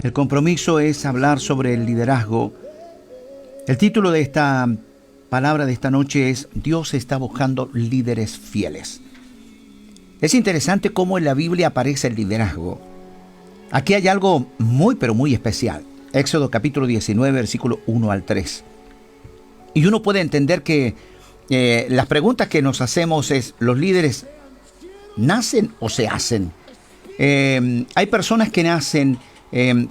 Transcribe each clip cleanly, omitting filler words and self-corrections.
El compromiso es hablar sobre el liderazgo. El título de esta palabra de esta noche es Dios está buscando líderes fieles. Es interesante cómo en la Biblia aparece el liderazgo. Aquí hay algo muy pero muy especial. Éxodo capítulo 19, versículo 1 al 3. Y uno puede entender que las preguntas que nos hacemos es, ¿los líderes nacen o se hacen? Hay personas que nacen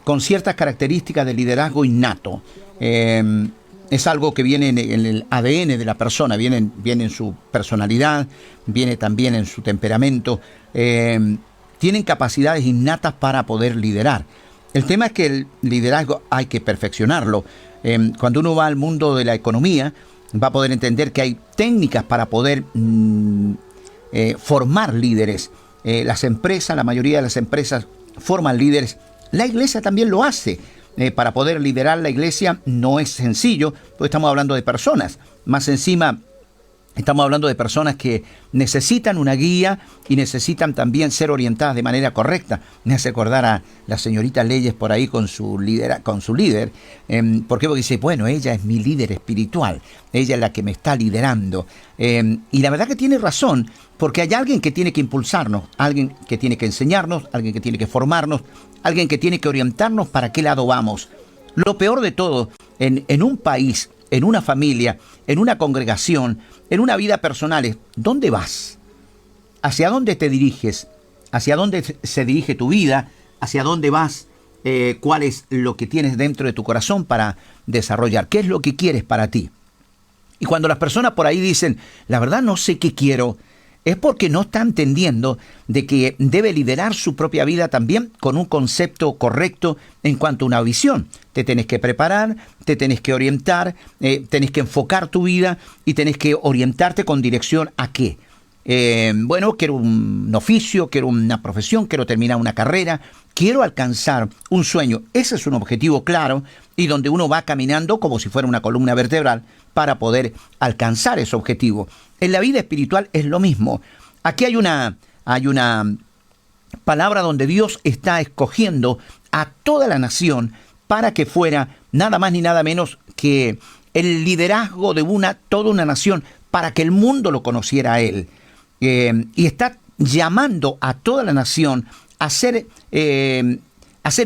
con ciertas características de liderazgo innato. Es algo que viene en el ADN de la persona, viene en su personalidad, viene también en su temperamento. Tienen capacidades innatas para poder liderar. El tema es que el liderazgo hay que perfeccionarlo. Cuando uno va al mundo de la economía, va a poder entender que hay técnicas para poder formar líderes. Las empresas, la mayoría de las empresas forman líderes. La iglesia también lo hace. Para poder liderar la iglesia no es sencillo, porque estamos hablando de personas. Más encima, estamos hablando de personas que necesitan una guía y necesitan también ser orientadas de manera correcta. Me hace acordar a la señorita Leyes por ahí con su líder. ¿Por qué? Porque dice, bueno, ella es mi líder espiritual. Ella es la que me está liderando. Y la verdad que tiene razón, porque hay alguien que tiene que impulsarnos, alguien que tiene que enseñarnos, alguien que tiene que formarnos, alguien que tiene que orientarnos para qué lado vamos. Lo peor de todo, en un país, en una familia, en una congregación, en una vida personal, es ¿dónde vas? ¿Hacia dónde te diriges? ¿Hacia dónde se dirige tu vida? ¿Hacia dónde vas? ¿Cuál es lo que tienes dentro de tu corazón para desarrollar? ¿Qué es lo que quieres para ti? Y cuando las personas por ahí dicen, la verdad no sé qué quiero, es porque no está entendiendo de que debe liderar su propia vida también con un concepto correcto en cuanto a una visión. Te tenés que preparar, te tenés que orientar, tenés que enfocar tu vida y tenés que orientarte con dirección a qué. Bueno, quiero un oficio, quiero una profesión, quiero terminar una carrera, quiero alcanzar un sueño. Ese es un objetivo claro y donde uno va caminando como si fuera una columna vertebral para poder alcanzar ese objetivo. En la vida espiritual es lo mismo. Aquí hay una palabra donde Dios está escogiendo a toda la nación para que fuera nada más ni nada menos que el liderazgo de toda una nación para que el mundo lo conociera a Él. Y está llamando a toda la nación a ser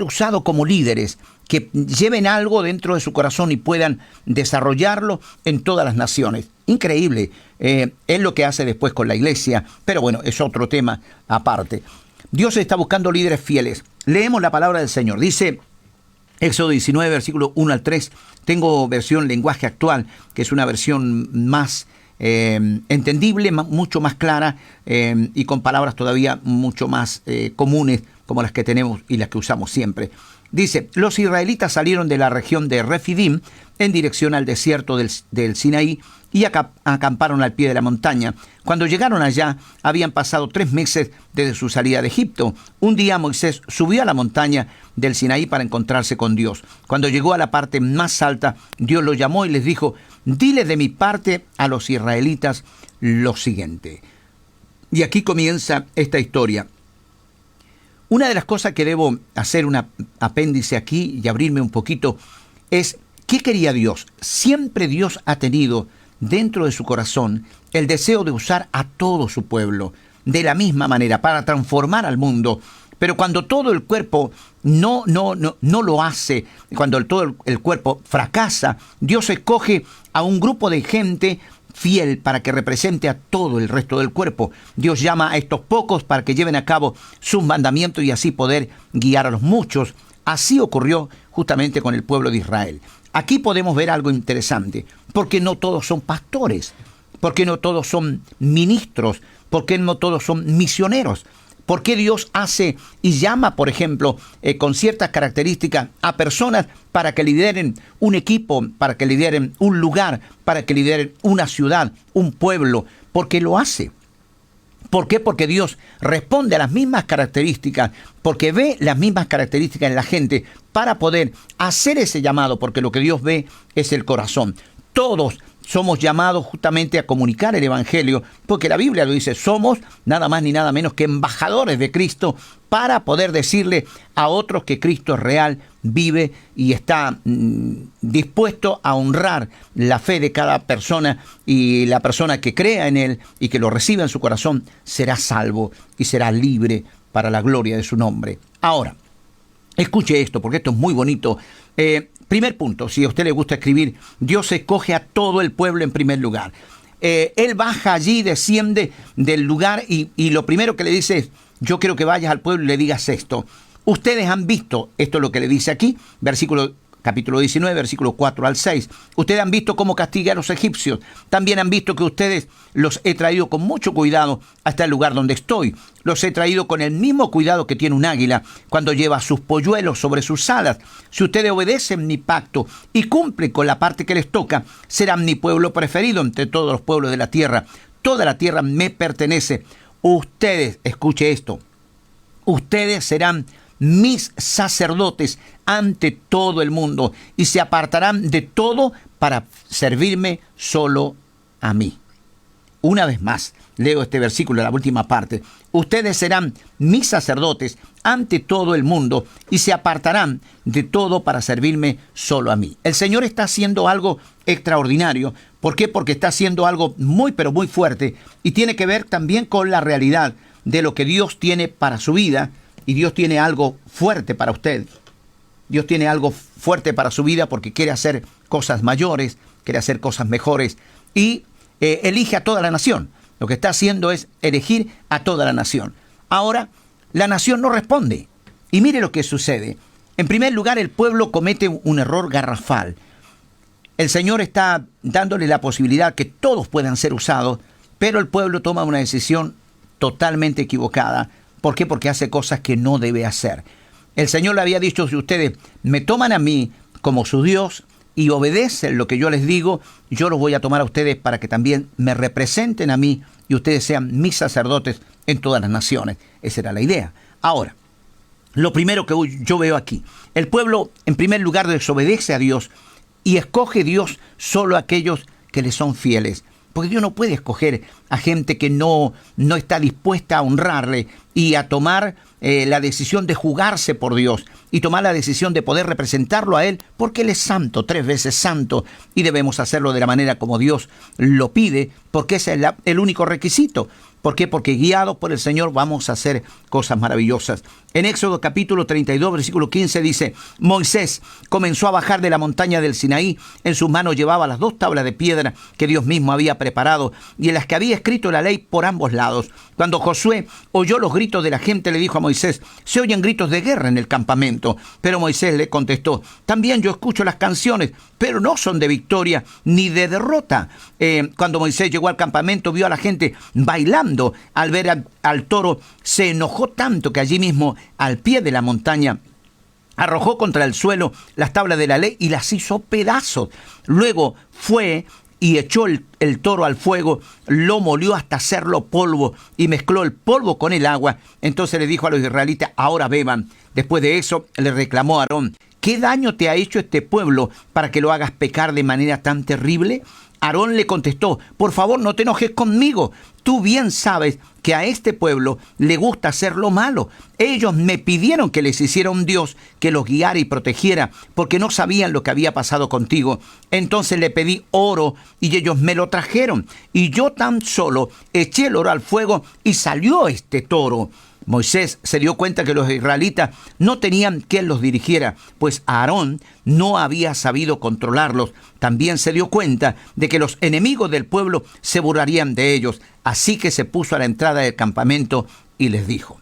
usado como líderes, que lleven algo dentro de su corazón y puedan desarrollarlo en todas las naciones. Increíble, es lo que hace después con la iglesia, pero bueno, es otro tema aparte. Dios está buscando líderes fieles. Leemos la palabra del Señor. Dice Éxodo 19, versículo 1 al 3. Tengo versión lenguaje actual, que es una versión más entendible, mucho más clara y con palabras todavía mucho más comunes como las que tenemos y las que usamos siempre. Dice, los israelitas salieron de la región de Refidim en dirección al desierto del Sinaí y acamparon al pie de la montaña. Cuando llegaron allá, habían pasado 3 meses desde su salida de Egipto. Un día Moisés subió a la montaña del Sinaí para encontrarse con Dios. Cuando llegó a la parte más alta, Dios lo llamó y les dijo, dile de mi parte a los israelitas lo siguiente. Y aquí comienza esta historia. Una de las cosas que debo hacer un apéndice aquí y abrirme un poquito es, ¿qué quería Dios? Siempre Dios ha tenido dentro de su corazón el deseo de usar a todo su pueblo de la misma manera para transformar al mundo. Pero cuando todo el cuerpo no lo hace, cuando todo el cuerpo fracasa, Dios escoge a un grupo de gente fiel para que represente a todo el resto del cuerpo. Dios llama a estos pocos para que lleven a cabo sus mandamientos y así poder guiar a los muchos. Así ocurrió justamente con el pueblo de Israel. Aquí podemos ver algo interesante, porque no todos son pastores, porque no todos son ministros, porque no todos son misioneros. ¿Por qué Dios hace y llama, por ejemplo, con ciertas características a personas para que lideren un equipo, para que lideren un lugar, para que lideren una ciudad, un pueblo? ¿Por qué lo hace? ¿Por qué? Porque Dios responde a las mismas características, porque ve las mismas características en la gente para poder hacer ese llamado, porque lo que Dios ve es el corazón. Todos somos llamados justamente a comunicar el Evangelio, porque la Biblia lo dice, somos nada más ni nada menos que embajadores de Cristo para poder decirle a otros que Cristo es real, vive y está dispuesto a honrar la fe de cada persona, y la persona que crea en Él y que lo reciba en su corazón será salvo y será libre para la gloria de su nombre. Ahora, escuche esto, porque esto es muy bonito. Primer punto, si a usted le gusta escribir, Dios escoge a todo el pueblo en primer lugar. Él baja allí, desciende del lugar y lo primero que le dice es, yo quiero que vayas al pueblo y le digas esto. Ustedes han visto, esto es lo que le dice aquí, capítulo 19, versículo 4 al 6. Ustedes han visto cómo castigué a los egipcios. También han visto que ustedes los he traído con mucho cuidado hasta el lugar donde estoy. Los he traído con el mismo cuidado que tiene un águila cuando lleva sus polluelos sobre sus alas. Si ustedes obedecen mi pacto y cumplen con la parte que les toca, serán mi pueblo preferido entre todos los pueblos de la tierra. Toda la tierra me pertenece. Ustedes, escuche esto, ustedes serán mis sacerdotes ante todo el mundo y se apartarán de todo para servirme solo a mí. Una vez más, leo este versículo, la última parte. Ustedes serán mis sacerdotes ante todo el mundo y se apartarán de todo para servirme solo a mí. El Señor está haciendo algo extraordinario. ¿Por qué? Porque está haciendo algo muy, pero muy fuerte y tiene que ver también con la realidad de lo que Dios tiene para su vida. Y Dios tiene algo fuerte para usted. Dios tiene algo fuerte para su vida porque quiere hacer cosas mayores, quiere hacer cosas mejores y elige a toda la nación. Lo que está haciendo es elegir a toda la nación. Ahora, la nación no responde. Y mire lo que sucede. En primer lugar, el pueblo comete un error garrafal. El Señor está dándole la posibilidad que todos puedan ser usados, pero el pueblo toma una decisión totalmente equivocada. ¿Por qué? Porque hace cosas que no debe hacer. El Señor le había dicho, si ustedes me toman a mí como su Dios y obedecen lo que yo les digo, yo los voy a tomar a ustedes para que también me representen a mí y ustedes sean mis sacerdotes en todas las naciones. Esa era la idea. Ahora, lo primero que yo veo aquí, el pueblo en primer lugar desobedece a Dios y escoge Dios solo a aquellos que le son fieles. Porque Dios no puede escoger a gente que no está dispuesta a honrarle y a tomar la decisión de jugarse por Dios y tomar la decisión de poder representarlo a Él, porque Él es santo, 3 veces santo, y debemos hacerlo de la manera como Dios lo pide, porque ese es el único requisito. ¿Por qué? Porque guiados por el Señor vamos a hacer cosas maravillosas. En Éxodo capítulo 32, versículo 15 dice, Moisés comenzó a bajar de la montaña del Sinaí. En sus manos llevaba las 2 tablas de piedra que Dios mismo había preparado y en las que había escrito la ley por ambos lados. Cuando Josué oyó los gritos de la gente, le dijo a Moisés, se oyen gritos de guerra en el campamento. Pero Moisés le contestó, también yo escucho las canciones, pero no son de victoria ni de derrota. Cuando Moisés llegó al campamento, vio a la gente bailando. Al ver al toro, se enojó tanto que allí mismo, al pie de la montaña, arrojó contra el suelo las tablas de la ley y las hizo pedazos. Luego fue y echó el toro al fuego, lo molió hasta hacerlo polvo y mezcló el polvo con el agua. Entonces le dijo a los israelitas, ahora beban. Después de eso le reclamó a Aarón, ¿qué daño te ha hecho este pueblo para que lo hagas pecar de manera tan terrible? Aarón le contestó, por favor no te enojes conmigo. Tú bien sabes que a este pueblo le gusta hacer lo malo. Ellos me pidieron que les hiciera un Dios que los guiara y protegiera, porque no sabían lo que había pasado contigo. Entonces le pedí oro y ellos me lo trajeron. Y yo tan solo eché el oro al fuego y salió este toro. Moisés se dio cuenta que los israelitas no tenían quien los dirigiera, pues Aarón no había sabido controlarlos. También se dio cuenta de que los enemigos del pueblo se burlarían de ellos. Así que se puso a la entrada del campamento y les dijo.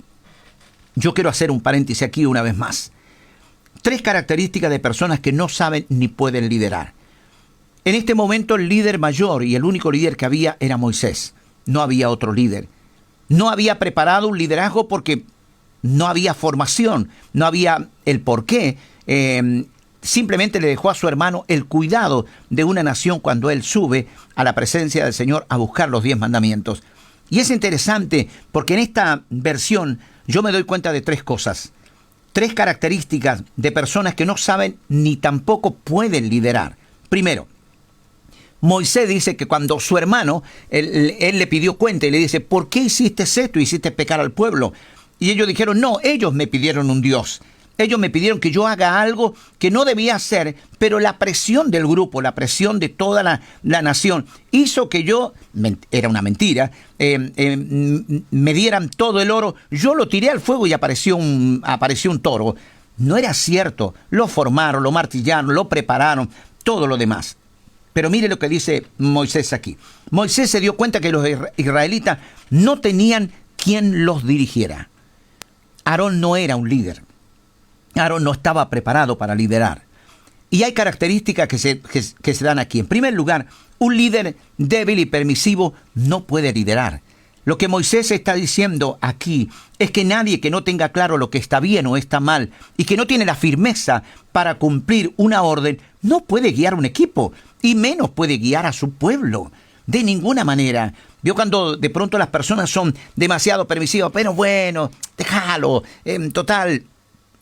Yo quiero hacer un paréntesis aquí una vez más. 3 características de personas que no saben ni pueden liderar. En este momento el líder mayor y el único líder que había era Moisés. No había otro líder. No había preparado un liderazgo porque no había formación, no había el porqué. Simplemente le dejó a su hermano el cuidado de una nación cuando él sube a la presencia del Señor a buscar los 10 mandamientos. Y es interesante porque en esta versión yo me doy cuenta de 3 cosas. 3 características de personas que no saben ni tampoco pueden liderar. Primero, Moisés dice que cuando su hermano, él le pidió cuenta y le dice, ¿por qué hiciste esto? Hiciste pecar al pueblo. Y ellos dijeron, no, ellos me pidieron un Dios. Ellos me pidieron que yo haga algo que no debía hacer, pero la presión del grupo, la presión de toda la nación, hizo que yo, era una mentira, me dieran todo el oro. Yo lo tiré al fuego y apareció un toro. No era cierto. Lo formaron, lo martillaron, lo prepararon, todo lo demás. Pero mire lo que dice Moisés aquí. Moisés se dio cuenta que los israelitas no tenían quien los dirigiera. Aarón no era un líder. Aarón no estaba preparado para liderar. Y hay características que se dan aquí. En primer lugar, un líder débil y permisivo no puede liderar. Lo que Moisés está diciendo aquí es que nadie que no tenga claro lo que está bien o está mal y que no tiene la firmeza para cumplir una orden, no puede guiar un equipo y menos puede guiar a su pueblo. De ninguna manera. Vio cuando de pronto las personas son demasiado permisivas, pero bueno, déjalo, total.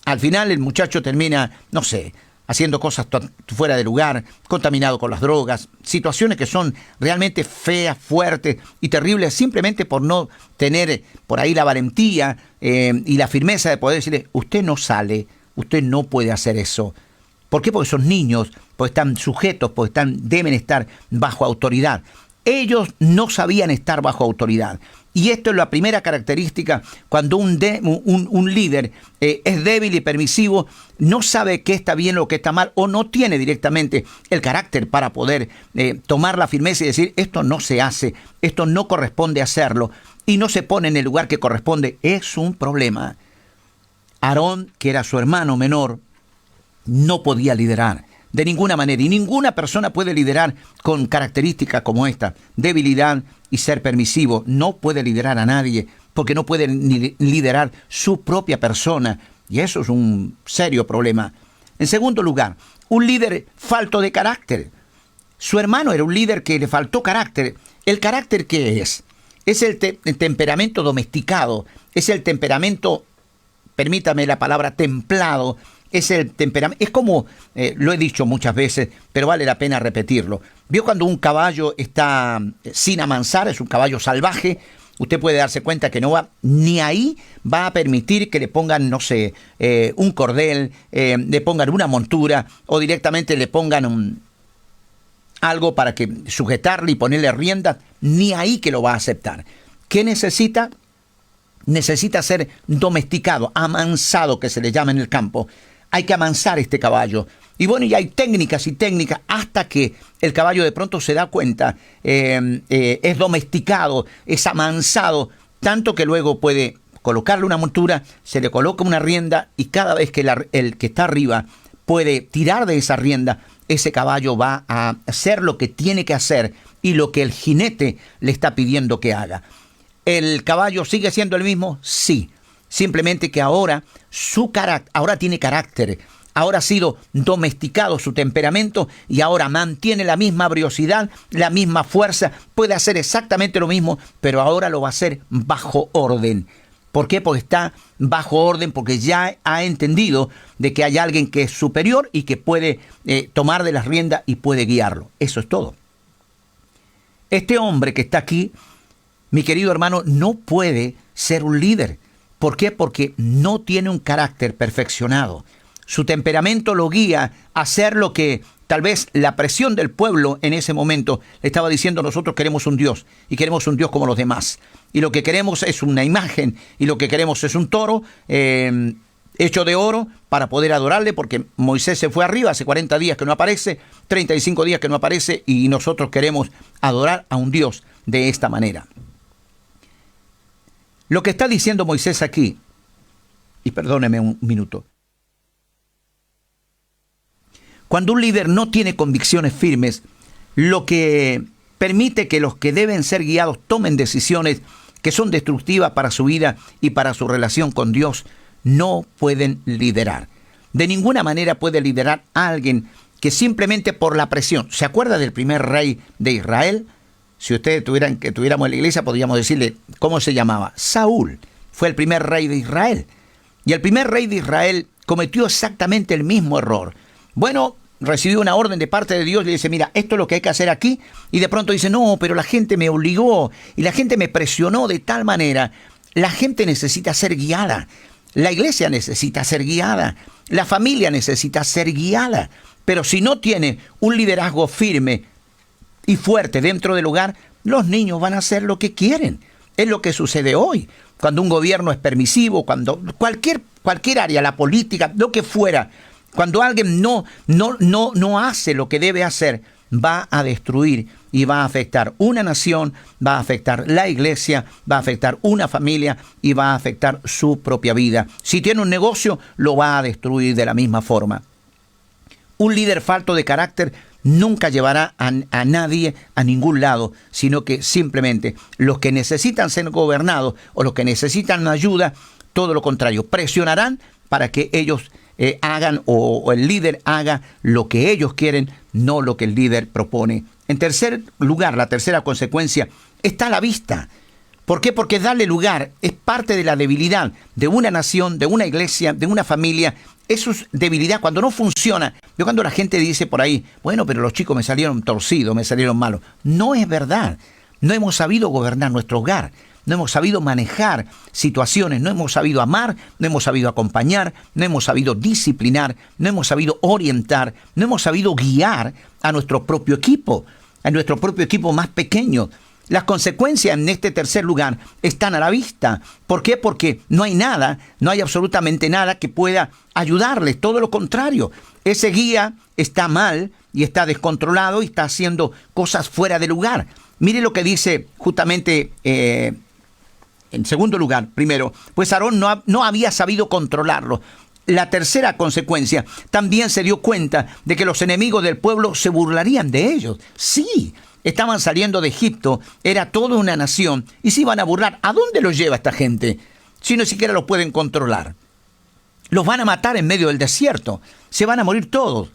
Al final el muchacho termina, no sé, haciendo cosas fuera de lugar, contaminado con las drogas, situaciones que son realmente feas, fuertes y terribles, simplemente por no tener por ahí la valentía y la firmeza de poder decirle, usted no sale, usted no puede hacer eso. ¿Por qué? Porque son niños, porque están sujetos, porque deben estar bajo autoridad. Ellos no sabían estar bajo autoridad. Y esto es la primera característica cuando un líder es débil y permisivo, no sabe qué está bien o qué está mal, o no tiene directamente el carácter para poder tomar la firmeza y decir, esto no se hace, esto no corresponde hacerlo, y no se pone en el lugar que corresponde. Es un problema. Aarón, que era su hermano menor, no podía liderar de ninguna manera, y ninguna persona puede liderar con características como esta, debilidad y ser permisivo. No puede liderar a nadie, porque no puede ni liderar su propia persona, y eso es un serio problema. En segundo lugar, un líder falto de carácter. Su hermano era un líder que le faltó carácter. ¿El carácter qué es? Es el temperamento domesticado, es el temperamento, permítame la palabra, templado. Es el temperamento, es como, lo he dicho muchas veces, pero vale la pena repetirlo. ¿Vio cuando un caballo está sin amansar, es un caballo salvaje? Usted puede darse cuenta que no va, ni ahí va a permitir que le pongan, no sé, un cordel, le pongan una montura o directamente le pongan algo para que sujetarle y ponerle riendas, ni ahí que lo va a aceptar. ¿Qué necesita? Necesita ser domesticado, amansado, que se le llama en el campo. Hay que amansar este caballo. Y bueno, y hay técnicas y técnicas hasta que el caballo de pronto se da cuenta, es domesticado, es amansado, tanto que luego puede colocarle una montura, se le coloca una rienda y cada vez que el que está arriba puede tirar de esa rienda, ese caballo va a hacer lo que tiene que hacer y lo que el jinete le está pidiendo que haga. ¿El caballo sigue siendo el mismo? Sí. Simplemente que ahora ahora tiene carácter, ahora ha sido domesticado su temperamento y ahora mantiene la misma briosidad, la misma fuerza, puede hacer exactamente lo mismo, pero ahora lo va a hacer bajo orden. ¿Por qué? Porque está bajo orden, porque ya ha entendido de que hay alguien que es superior y que puede tomar de las riendas y puede guiarlo. Eso es todo. Este hombre que está aquí, mi querido hermano, no puede ser un líder. ¿Por qué? Porque no tiene un carácter perfeccionado. Su temperamento lo guía a hacer lo que tal vez la presión del pueblo en ese momento le estaba diciendo: nosotros queremos un Dios y queremos un Dios como los demás. Y lo que queremos es una imagen y lo que queremos es un toro hecho de oro para poder adorarle, porque Moisés se fue arriba, hace 40 días que no aparece, 35 días que no aparece, y nosotros queremos adorar a un Dios de esta manera. Lo que está diciendo Moisés aquí, y perdóneme un minuto, cuando un líder no tiene convicciones firmes, lo que permite que los que deben ser guiados tomen decisiones que son destructivas para su vida y para su relación con Dios, no pueden liderar. De ninguna manera puede liderar a alguien que simplemente por la presión. ¿Se acuerda del primer rey de Israel? Si ustedes tuviéramos en la iglesia, podríamos decirle cómo se llamaba. Saúl fue el primer rey de Israel. Y el primer rey de Israel cometió exactamente el mismo error. Bueno, recibió una orden de parte de Dios y le dice, mira, esto es lo que hay que hacer aquí, y de pronto dice, no, pero la gente me obligó y la gente me presionó de tal manera. La gente necesita ser guiada, la iglesia necesita ser guiada, la familia necesita ser guiada, pero si no tiene un liderazgo firme y fuerte dentro del hogar, los niños van a hacer lo que quieren. Es lo que sucede hoy. Cuando un gobierno es permisivo, cuando cualquier área, la política, lo que fuera, cuando alguien no hace lo que debe hacer, va a destruir y va a afectar una nación, va a afectar la iglesia, va a afectar una familia y va a afectar su propia vida. Si tiene un negocio, lo va a destruir de la misma forma. Un líder falto de carácter nunca llevará a nadie a ningún lado, sino que simplemente los que necesitan ser gobernados o los que necesitan ayuda, todo lo contrario, presionarán para que ellos hagan o el líder haga lo que ellos quieren, no lo que el líder propone. En tercer lugar, la tercera consecuencia está a la vista. ¿Por qué? Porque darle lugar es parte de la debilidad de una nación, de una iglesia, de una familia. Eso es debilidad cuando no funciona. Yo cuando la gente dice por ahí, bueno, pero los chicos me salieron torcidos, me salieron malos. No es verdad. No hemos sabido gobernar nuestro hogar. No hemos sabido manejar situaciones. No hemos sabido amar. No hemos sabido acompañar. No hemos sabido disciplinar. No hemos sabido orientar. No hemos sabido guiar a nuestro propio equipo. A nuestro propio equipo más pequeño. Las consecuencias en este tercer lugar están a la vista. ¿Por qué? Porque no hay nada, no hay absolutamente nada que pueda ayudarles. Todo lo contrario. Ese guía está mal y está descontrolado y está haciendo cosas fuera de lugar. Mire lo que dice justamente en segundo lugar, primero, pues Aarón no había sabido controlarlo. La tercera consecuencia, también se dio cuenta de que los enemigos del pueblo se burlarían de ellos. Sí. Estaban saliendo de Egipto, era toda una nación, y se iban a burlar. ¿A dónde los lleva esta gente? Si no siquiera los pueden controlar. Los van a matar en medio del desierto, se van a morir todos.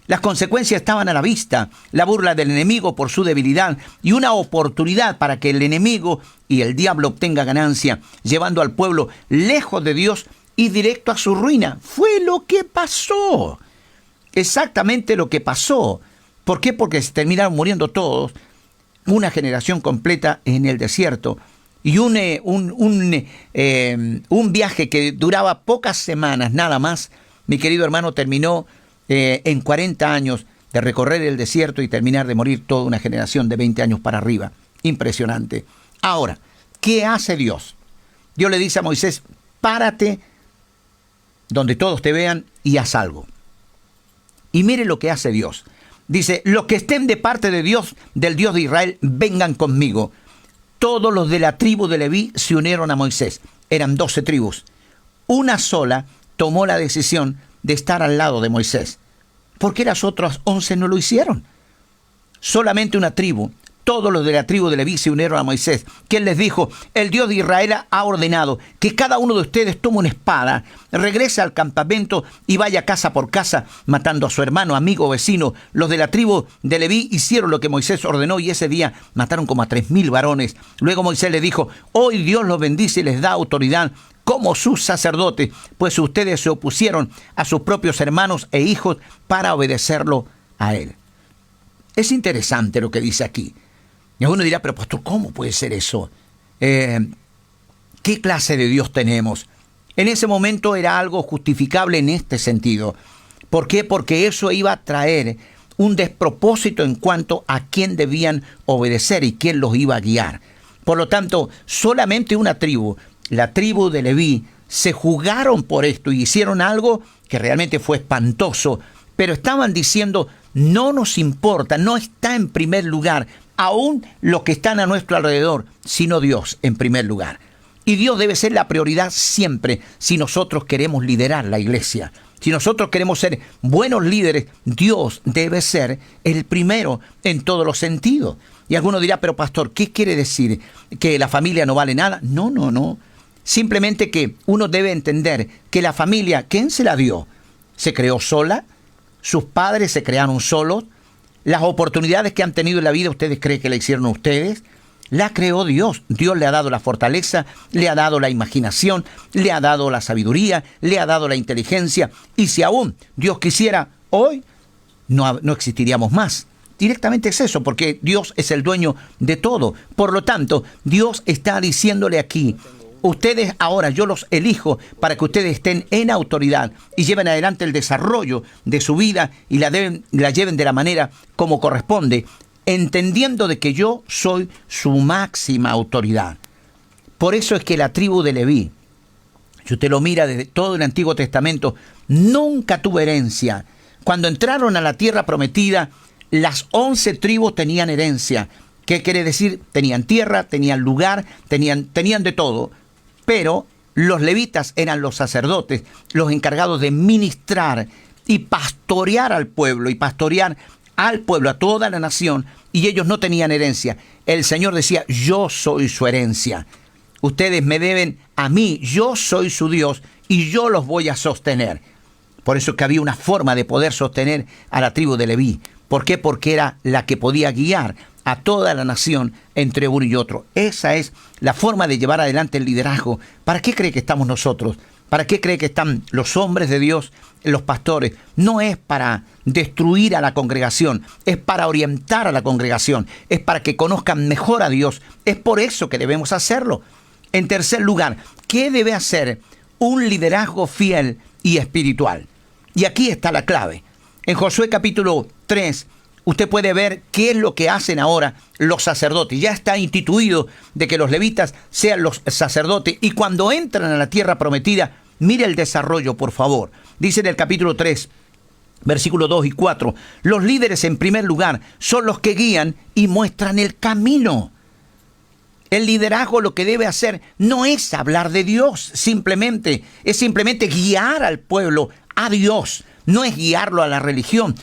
Las consecuencias estaban a la vista, la burla del enemigo por su debilidad y una oportunidad para que el enemigo y el diablo obtenga ganancia, llevando al pueblo lejos de Dios y directo a su ruina. Fue lo que pasó, exactamente lo que pasó. ¿Por qué? Porque se terminaron muriendo todos, una generación completa en el desierto. Y un viaje que duraba pocas semanas nada más, mi querido hermano, terminó en 40 años de recorrer el desierto y terminar de morir toda una generación de 20 años para arriba. Impresionante. Ahora, ¿qué hace Dios? Dios le dice a Moisés, párate donde todos te vean y haz algo. Y mire lo que hace Dios. Dice, los que estén de parte de Dios, del Dios de Israel, vengan conmigo. Todos los de la tribu de Leví se unieron a Moisés. Eran 12 tribus. Una sola tomó la decisión de estar al lado de Moisés. ¿Por qué las otras 11 no lo hicieron? Solamente una tribu. Todos los de la tribu de Leví se unieron a Moisés, quien les dijo, el Dios de Israel ha ordenado que cada uno de ustedes tome una espada, regrese al campamento y vaya casa por casa, matando a su hermano, amigo o vecino. Los de la tribu de Leví hicieron lo que Moisés ordenó y ese día mataron como a 3,000 varones. Luego Moisés les dijo, hoy Dios los bendice y les da autoridad como sus sacerdotes, pues ustedes se opusieron a sus propios hermanos e hijos para obedecerlo a él. Es interesante lo que dice aquí. Y uno dirá, pero pastor, ¿cómo puede ser eso? ¿Qué clase de Dios tenemos? En ese momento era algo justificable en este sentido. ¿Por qué? Porque eso iba a traer un despropósito en cuanto a quién debían obedecer y quién los iba a guiar. Por lo tanto, solamente una tribu, la tribu de Leví, se jugaron por esto y hicieron algo que realmente fue espantoso. Pero estaban diciendo, no nos importa, no está en primer lugar aún los que están a nuestro alrededor, sino Dios en primer lugar. Y Dios debe ser la prioridad siempre si nosotros queremos liderar la iglesia. Si nosotros queremos ser buenos líderes, Dios debe ser el primero en todos los sentidos. Y alguno dirá, pero pastor, ¿qué quiere decir? ¿Que la familia no vale nada? No. Simplemente que uno debe entender que la familia, ¿quién se la dio? ¿Se creó sola? ¿Sus padres se crearon solos? Las oportunidades que han tenido en la vida, ¿ustedes creen que la hicieron ustedes? La creó Dios. Dios le ha dado la fortaleza, le ha dado la imaginación, le ha dado la sabiduría, le ha dado la inteligencia. Y si aún Dios quisiera, hoy no existiríamos más. Directamente es eso, porque Dios es el dueño de todo. Por lo tanto, Dios está diciéndole aquí, ustedes ahora, yo los elijo para que ustedes estén en autoridad y lleven adelante el desarrollo de su vida y la lleven de la manera como corresponde, entendiendo de que yo soy su máxima autoridad. Por eso es que la tribu de Leví, si usted lo mira desde todo el Antiguo Testamento, nunca tuvo herencia. Cuando entraron a la tierra prometida, las 11 tribus tenían herencia. ¿Qué quiere decir? Tenían tierra, tenían lugar, tenían de todo. Pero los levitas eran los sacerdotes, los encargados de ministrar y pastorear al pueblo, a toda la nación, y ellos no tenían herencia. El Señor decía, yo soy su herencia. Ustedes me deben a mí, yo soy su Dios y yo los voy a sostener. Por eso que había una forma de poder sostener a la tribu de Leví. ¿Por qué? Porque era la que podía guiar a toda la nación entre uno y otro. Esa es la forma de llevar adelante el liderazgo. ¿Para qué cree que estamos nosotros? ¿Para qué cree que están los hombres de Dios, los pastores? No es para destruir a la congregación, es para orientar a la congregación, es para que conozcan mejor a Dios. Es por eso que debemos hacerlo. En tercer lugar, ¿qué debe hacer un liderazgo fiel y espiritual? Y aquí está la clave. En Josué capítulo 3, usted puede ver qué es lo que hacen ahora los sacerdotes. Ya está instituido de que los levitas sean los sacerdotes. Y cuando entran a la tierra prometida, mire el desarrollo, por favor. Dice en el capítulo 3, versículos 2 y 4, los líderes en primer lugar son los que guían y muestran el camino. El liderazgo lo que debe hacer no es hablar de Dios, es simplemente guiar al pueblo a Dios. No es guiarlo a la religión.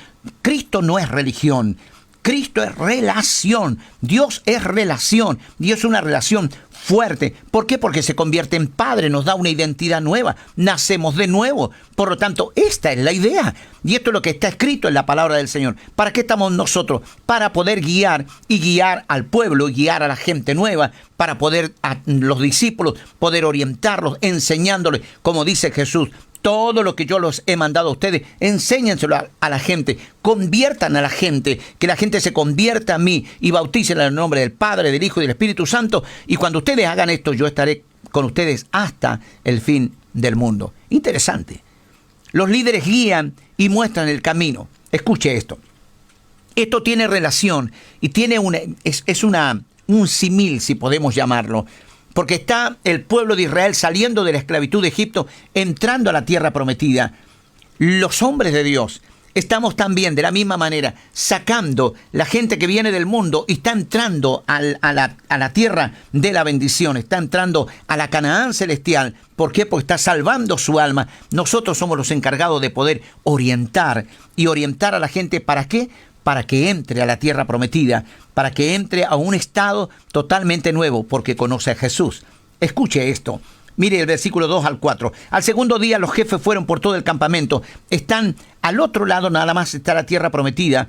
Cristo no es religión. Cristo es relación. Dios es relación. Dios es una relación fuerte. ¿Por qué? Porque se convierte en Padre, nos da una identidad nueva. Nacemos de nuevo. Por lo tanto, esta es la idea. Y esto es lo que está escrito en la palabra del Señor. ¿Para qué estamos nosotros? Para poder guiar al pueblo, guiar a la gente nueva, para poder a los discípulos, poder orientarlos, enseñándoles, como dice Jesús, todo lo que yo los he mandado a ustedes, enséñenselo a la gente, conviertan a la gente, que la gente se convierta a mí y bautícenla en el nombre del Padre, del Hijo y del Espíritu Santo. Y cuando ustedes hagan esto, yo estaré con ustedes hasta el fin del mundo. Interesante. Los líderes guían y muestran el camino. Escuche esto. Esto tiene relación y tiene un símil, si podemos llamarlo. Porque está el pueblo de Israel saliendo de la esclavitud de Egipto, entrando a la tierra prometida. Los hombres de Dios estamos también de la misma manera sacando la gente que viene del mundo y está entrando a la tierra de la bendición, está entrando a la Canaán celestial. ¿Por qué? Porque está salvando su alma. Nosotros somos los encargados de poder orientar a la gente. ¿Para qué? Para que entre a la tierra prometida, para que entre a un estado totalmente nuevo, porque conoce a Jesús. Escuche esto. Mire el versículo 2 al 4. Al segundo día los jefes fueron por todo el campamento. Están al otro lado, nada más está la tierra prometida.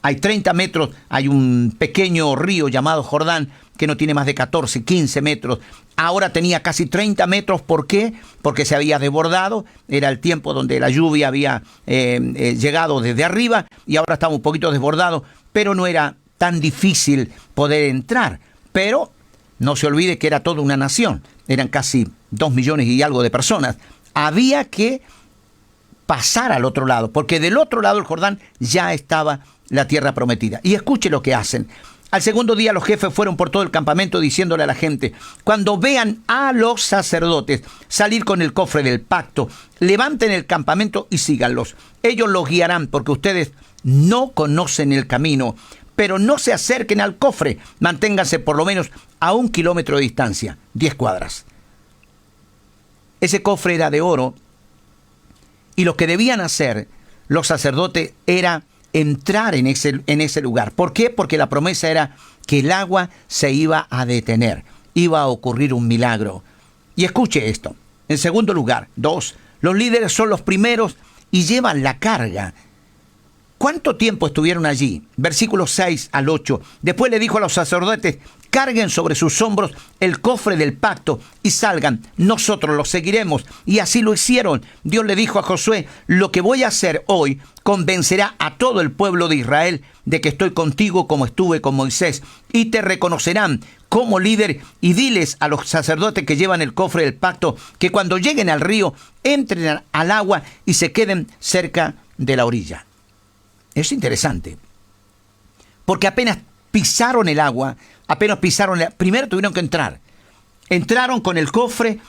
Hay 30 metros, hay un pequeño río llamado Jordán, que no tiene más de 14, 15 metros. Ahora tenía casi 30 metros. ¿Por qué? Porque se había desbordado. Era el tiempo donde la lluvia había llegado desde arriba y ahora estaba un poquito desbordado, pero no era tan difícil poder entrar. Pero no se olvide que era toda una nación. Eran casi 2 millones y algo de personas. Había que pasar al otro lado, porque del otro lado del Jordán ya estaba la tierra prometida. Y escuche lo que hacen. Al segundo día los jefes fueron por todo el campamento diciéndole a la gente: cuando vean a los sacerdotes salir con el cofre del pacto, levanten el campamento y síganlos. Ellos los guiarán porque ustedes no conocen el camino, pero no se acerquen al cofre. Manténganse por lo menos a 1 kilómetro de distancia, 10 cuadras. Ese cofre era de oro y lo que debían hacer los sacerdotes era entrar en ese lugar. ¿Por qué? Porque la promesa era que el agua se iba a detener. Iba a ocurrir un milagro. Y escuche esto. En segundo lugar, 2, los líderes son los primeros y llevan la carga. ¿Cuánto tiempo estuvieron allí? Versículos 6 al 8. Después le dijo a los sacerdotes: carguen sobre sus hombros el cofre del pacto y salgan, nosotros los seguiremos. Y así lo hicieron. Dios le dijo a Josué, lo que voy a hacer hoy convencerá a todo el pueblo de Israel de que estoy contigo como estuve con Moisés, y te reconocerán como líder, y diles a los sacerdotes que llevan el cofre del pacto que cuando lleguen al río entren al agua y se queden cerca de la orilla. Es interesante, porque apenas pisaron el agua, primero tuvieron que entrar. Entraron con el cofre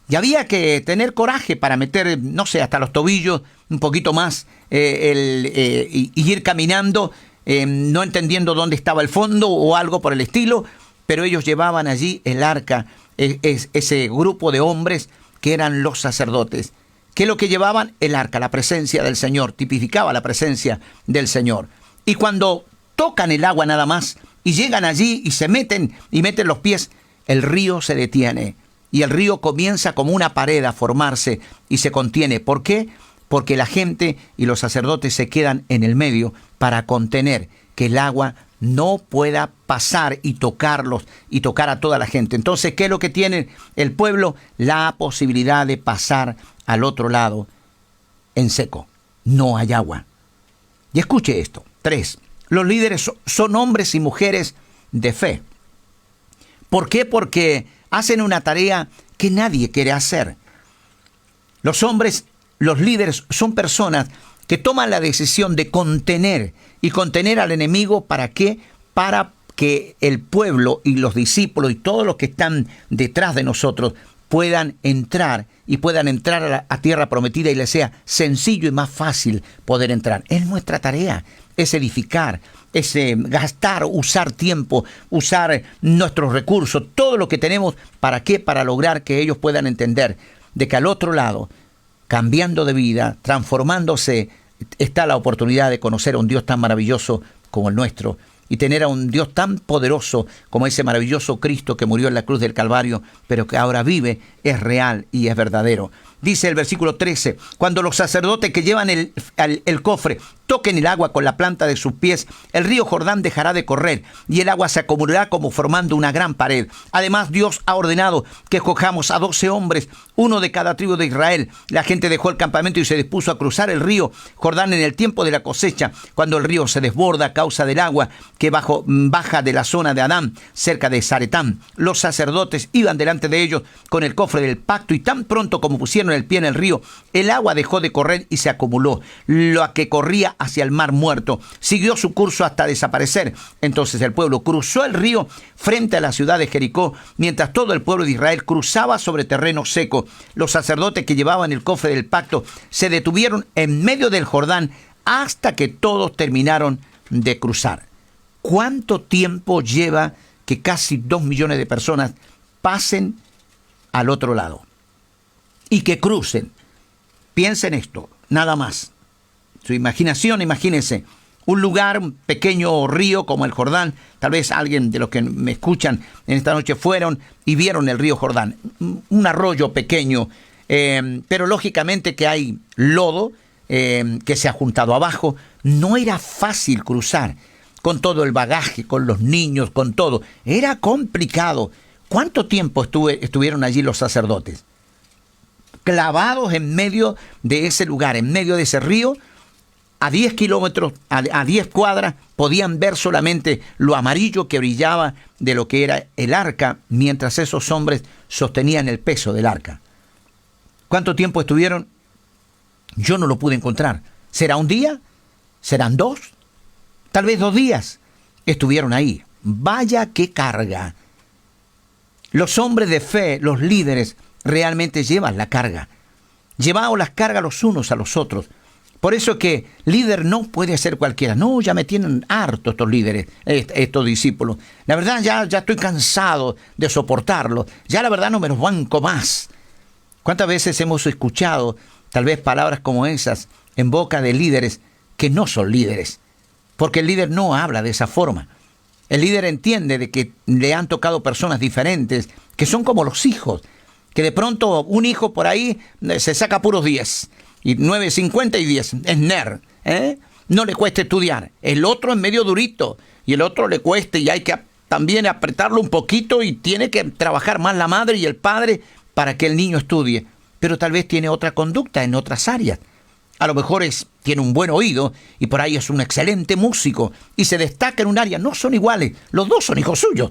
y había que tener coraje para meter, no sé, hasta los tobillos, un poquito más, y ir caminando, no entendiendo dónde estaba el fondo o algo por el estilo, pero ellos llevaban allí el arca, ese grupo de hombres que eran los sacerdotes. ¿Qué es lo que llevaban? El arca, la presencia del Señor, tipificaba la presencia del Señor. Y cuando tocan el agua nada más y llegan allí y se meten los pies, el río se detiene y el río comienza como una pared a formarse y se contiene. ¿Por qué? Porque la gente y los sacerdotes se quedan en el medio para contener que el agua no pueda pasar y tocarlos y tocar a toda la gente. Entonces, ¿qué es lo que tiene el pueblo? La posibilidad de pasar al otro lado en seco. No hay agua. Y escuche esto. 3. Los líderes son hombres y mujeres de fe. ¿Por qué? Porque hacen una tarea que nadie quiere hacer. Los hombres, los líderes, son personas que toman la decisión de contener al enemigo. ¿Para qué? Para que el pueblo y los discípulos y todos los que están detrás de nosotros puedan entrar a tierra prometida y les sea sencillo y más fácil poder entrar. Es nuestra tarea, es edificar, es gastar, usar tiempo, usar nuestros recursos, todo lo que tenemos. ¿Para qué? Para lograr que ellos puedan entender de que al otro lado, cambiando de vida, transformándose, está la oportunidad de conocer a un Dios tan maravilloso como el nuestro y tener a un Dios tan poderoso como ese maravilloso Cristo que murió en la cruz del Calvario, pero que ahora vive, es real y es verdadero. Dice el versículo 13, cuando los sacerdotes que llevan el cofre toquen el agua con la planta de sus pies, el río Jordán dejará de correr y el agua se acumulará como formando una gran pared. Además, Dios ha ordenado que escojamos a 12 hombres, uno de cada tribu de Israel. La gente dejó el campamento y se dispuso a cruzar el río Jordán en el tiempo de la cosecha, cuando el río se desborda a causa del agua que baja de la zona de Adán, cerca de Zaretán. Los sacerdotes iban delante de ellos con el cofre del pacto y tan pronto como pusieron el pie en el río, el agua dejó de correr y se acumuló. Lo que corría hacia el mar muerto siguió su curso hasta desaparecer. Entonces el pueblo cruzó el río frente a la ciudad de Jericó, mientras todo el pueblo de Israel cruzaba sobre terreno seco. Los sacerdotes que llevaban el cofre del pacto se detuvieron en medio del Jordán hasta que todos terminaron de cruzar. ¿Cuánto tiempo lleva que casi 2 millones de personas pasen al otro lado y que crucen? Piensen esto, nada más. Su imaginación, imagínense, un lugar, un pequeño río como el Jordán. Tal vez alguien de los que me escuchan en esta noche fueron y vieron el río Jordán. Un arroyo pequeño, pero lógicamente que hay lodo que se ha juntado abajo. No era fácil cruzar con todo el bagaje, con los niños, con todo. Era complicado. ¿Cuánto tiempo estuvieron allí los sacerdotes? Clavados en medio de ese lugar, en medio de ese río, a 10 kilómetros, a 10 cuadras, podían ver solamente lo amarillo que brillaba de lo que era el arca, mientras esos hombres sostenían el peso del arca. ¿Cuánto tiempo estuvieron? Yo no lo pude encontrar. ¿Será un día? ¿Serán 2? Tal vez 2 días. Estuvieron ahí. Vaya qué carga. Los hombres de fe, los líderes, realmente llevan la carga. Llevaos las cargas los unos a los otros. Por eso que líder no puede ser cualquiera. No, ya me tienen harto estos líderes, estos discípulos. La verdad ya estoy cansado de soportarlos. Ya la verdad no me los banco más. ¿Cuántas veces hemos escuchado tal vez palabras como esas en boca de líderes que no son líderes? Porque el líder no habla de esa forma. El líder entiende de que le han tocado personas diferentes, que son como los hijos, que de pronto un hijo por ahí se saca puros 10, y 9, 50 y 10, es nerd, no le cuesta estudiar. El otro es medio durito, y el otro le cuesta y hay que también apretarlo un poquito y tiene que trabajar más la madre y el padre para que el niño estudie. Pero tal vez tiene otra conducta en otras áreas. A lo mejor tiene un buen oído y por ahí es un excelente músico y se destaca en un área. No son iguales, los dos son hijos suyos.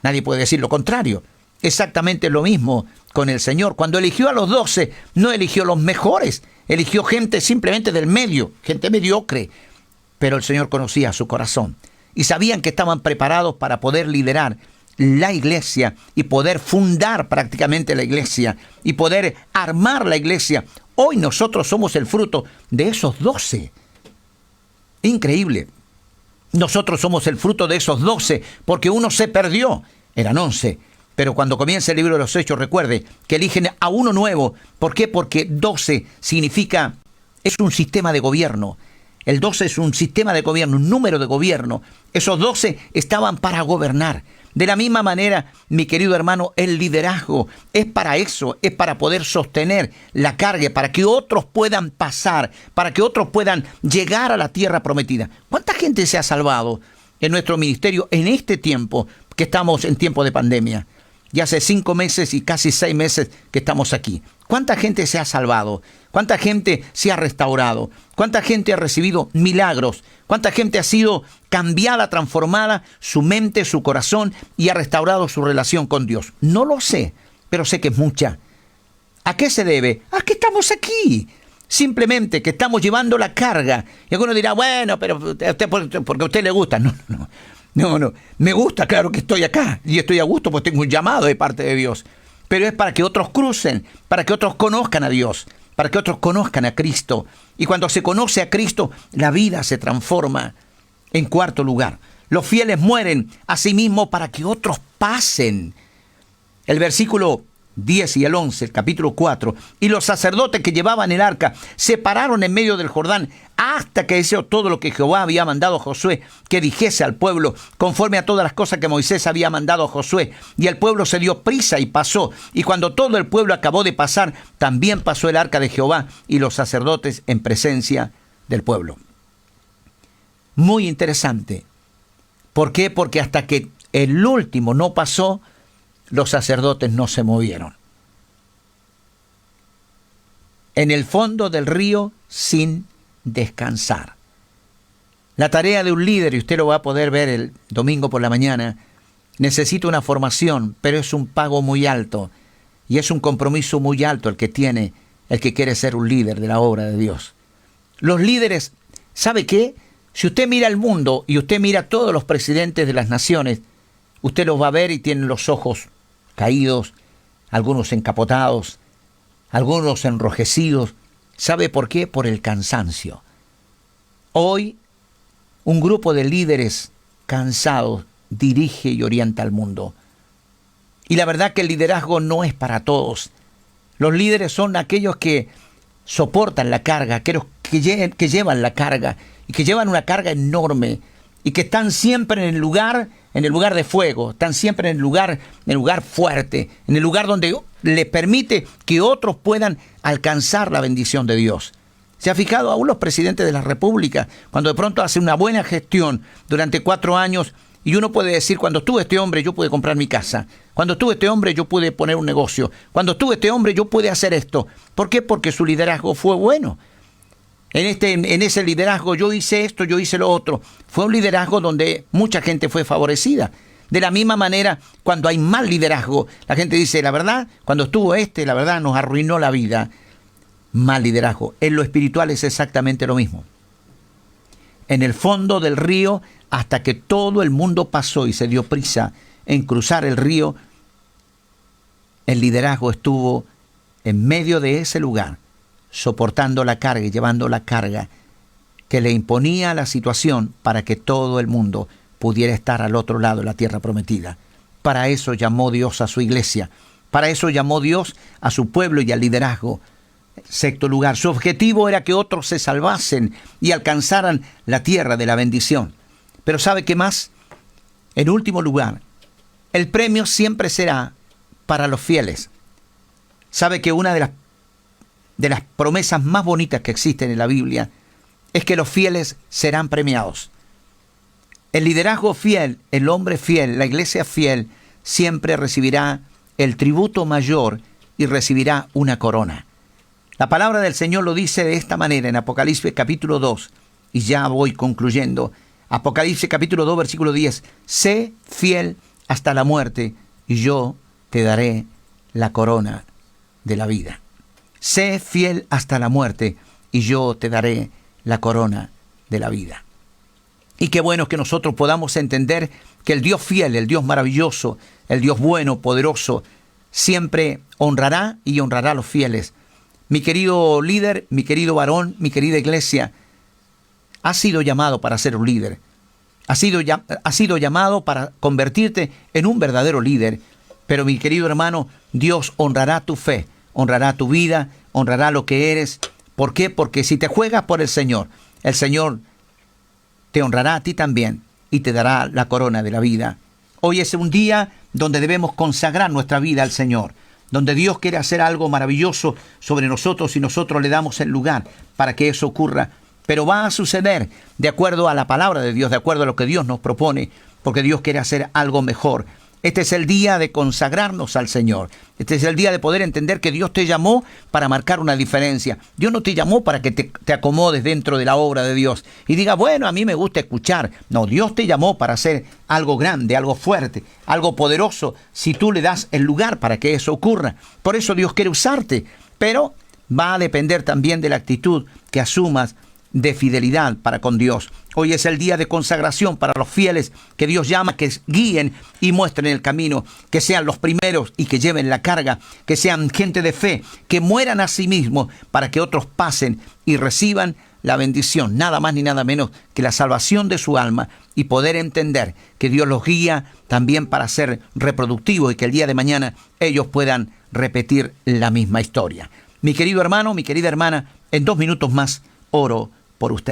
Nadie puede decir lo contrario. Exactamente lo mismo con el Señor. Cuando eligió a los 12, no eligió los mejores, eligió gente simplemente del medio, gente mediocre. Pero el Señor conocía su corazón y sabían que estaban preparados para poder liderar la iglesia y poder fundar prácticamente la iglesia y poder armar la iglesia. Hoy nosotros somos el fruto de esos 12. Increíble. Nosotros somos el fruto de esos 12 porque uno se perdió. Eran 11. Pero cuando comienza el libro de los Hechos, recuerde que eligen a uno nuevo. ¿Por qué? Porque 12 significa, es un sistema de gobierno. El 12 es un sistema de gobierno, un número de gobierno. Esos 12 estaban para gobernar. De la misma manera, mi querido hermano, el liderazgo es para eso, es para poder sostener la carga, para que otros puedan pasar, para que otros puedan llegar a la tierra prometida. ¿Cuánta gente se ha salvado en nuestro ministerio en este tiempo que estamos en tiempo de pandemia? Ya hace 5 meses y casi 6 meses que estamos aquí. ¿Cuánta gente se ha salvado? ¿Cuánta gente se ha restaurado? ¿Cuánta gente ha recibido milagros? ¿Cuánta gente ha sido cambiada, transformada, su mente, su corazón y ha restaurado su relación con Dios? No lo sé, pero sé que es mucha. ¿A qué se debe? A que estamos aquí. Simplemente que estamos llevando la carga. Y alguno dirá, bueno, pero usted, porque a usted le gusta. No, me gusta, claro que estoy acá y estoy a gusto porque tengo un llamado de parte de Dios. Pero es para que otros crucen, para que otros conozcan a Dios, para que otros conozcan a Cristo. Y cuando se conoce a Cristo, la vida se transforma. En cuarto lugar, los fieles mueren a sí mismos para que otros pasen. El versículo 10 y el 11, el capítulo 4. Y los sacerdotes que llevaban el arca se pararon en medio del Jordán hasta que hizo todo lo que Jehová había mandado a Josué que dijese al pueblo, conforme a todas las cosas que Moisés había mandado a Josué. Y el pueblo se dio prisa y pasó. Y cuando todo el pueblo acabó de pasar, también pasó el arca de Jehová y los sacerdotes en presencia del pueblo. Muy interesante. ¿Por qué? Porque hasta que el último no pasó, los sacerdotes no se movieron. En el fondo del río sin descansar. La tarea de un líder, y usted lo va a poder ver el domingo por la mañana, necesita una formación, pero es un pago muy alto y es un compromiso muy alto el que tiene el que quiere ser un líder de la obra de Dios. Los líderes, ¿sabe qué? Si usted mira el mundo y usted mira a todos los presidentes de las naciones, usted los va a ver y tienen los ojos caídos, algunos encapotados, algunos enrojecidos. ¿Sabe por qué? Por el cansancio. Hoy, un grupo de líderes cansados dirige y orienta al mundo. Y la verdad que el liderazgo no es para todos. Los líderes son aquellos que soportan la carga, aquellos que llevan la carga y que llevan una carga enorme y que están siempre en el lugar de fuego, están siempre en el lugar fuerte, en el lugar donde le permite que otros puedan alcanzar la bendición de Dios. ¿Se ha fijado aún los presidentes de la República cuando de pronto hacen una buena gestión durante 4 años y uno puede decir, cuando estuvo este hombre yo pude comprar mi casa, cuando estuvo este hombre yo pude poner un negocio, cuando estuvo este hombre yo pude hacer esto? ¿Por qué? Porque su liderazgo fue bueno. En ese liderazgo yo hice esto, yo hice lo otro. Fue un liderazgo donde mucha gente fue favorecida. De la misma manera, cuando hay mal liderazgo, la gente dice, la verdad, cuando estuvo la verdad nos arruinó la vida. Mal liderazgo. En lo espiritual es exactamente lo mismo. En el fondo del río, hasta que todo el mundo pasó y se dio prisa en cruzar el río, el liderazgo estuvo en medio de ese lugar, soportando la carga y llevando la carga que le imponía la situación para que todo el mundo pudiera estar al otro lado de la tierra prometida. Para eso llamó Dios a su iglesia, para eso llamó Dios a su pueblo y al liderazgo. Sexto lugar, su objetivo era que otros se salvasen y alcanzaran la tierra de la bendición. Pero ¿sabe qué más? En último lugar, el premio siempre será para los fieles. ¿Sabe que una de las promesas más bonitas que existen en la Biblia es que los fieles serán premiados? El liderazgo fiel, el hombre fiel, la iglesia fiel, siempre recibirá el tributo mayor y recibirá una corona. La palabra del Señor lo dice de esta manera en Apocalipsis capítulo 2, y ya voy concluyendo. Apocalipsis capítulo 2, versículo 10. Sé fiel hasta la muerte, y yo te daré la corona de la vida. Sé fiel hasta la muerte, y yo te daré la corona de la vida. Y qué bueno que nosotros podamos entender que el Dios fiel, el Dios maravilloso, el Dios bueno, poderoso, siempre honrará y honrará a los fieles. Mi querido líder, mi querido varón, mi querida iglesia, has sido llamado para ser un líder. Has sido llamado para convertirte en un verdadero líder. Pero mi querido hermano, Dios honrará tu fe, honrará tu vida, honrará lo que eres. ¿Por qué? Porque si te juegas por el Señor te honrará a ti también y te dará la corona de la vida. Hoy es un día donde debemos consagrar nuestra vida al Señor, donde Dios quiere hacer algo maravilloso sobre nosotros y nosotros le damos el lugar para que eso ocurra. Pero va a suceder de acuerdo a la palabra de Dios, de acuerdo a lo que Dios nos propone, porque Dios quiere hacer algo mejor. Este es el día de consagrarnos al Señor. Este es el día de poder entender que Dios te llamó para marcar una diferencia. Dios no te llamó para que te acomodes dentro de la obra de Dios y diga, bueno, a mí me gusta escuchar. No, Dios te llamó para hacer algo grande, algo fuerte, algo poderoso, si tú le das el lugar para que eso ocurra. Por eso Dios quiere usarte, pero va a depender también de la actitud que asumas de fidelidad para con Dios. Hoy es el día de consagración para los fieles que Dios llama, que guíen y muestren el camino, que sean los primeros y que lleven la carga, que sean gente de fe, que mueran a sí mismos para que otros pasen y reciban la bendición, nada más ni nada menos que la salvación de su alma, y poder entender que Dios los guía también para ser reproductivos y que el día de mañana ellos puedan repetir la misma historia. Mi querido hermano, mi querida hermana, en 2 minutos más oro por usted.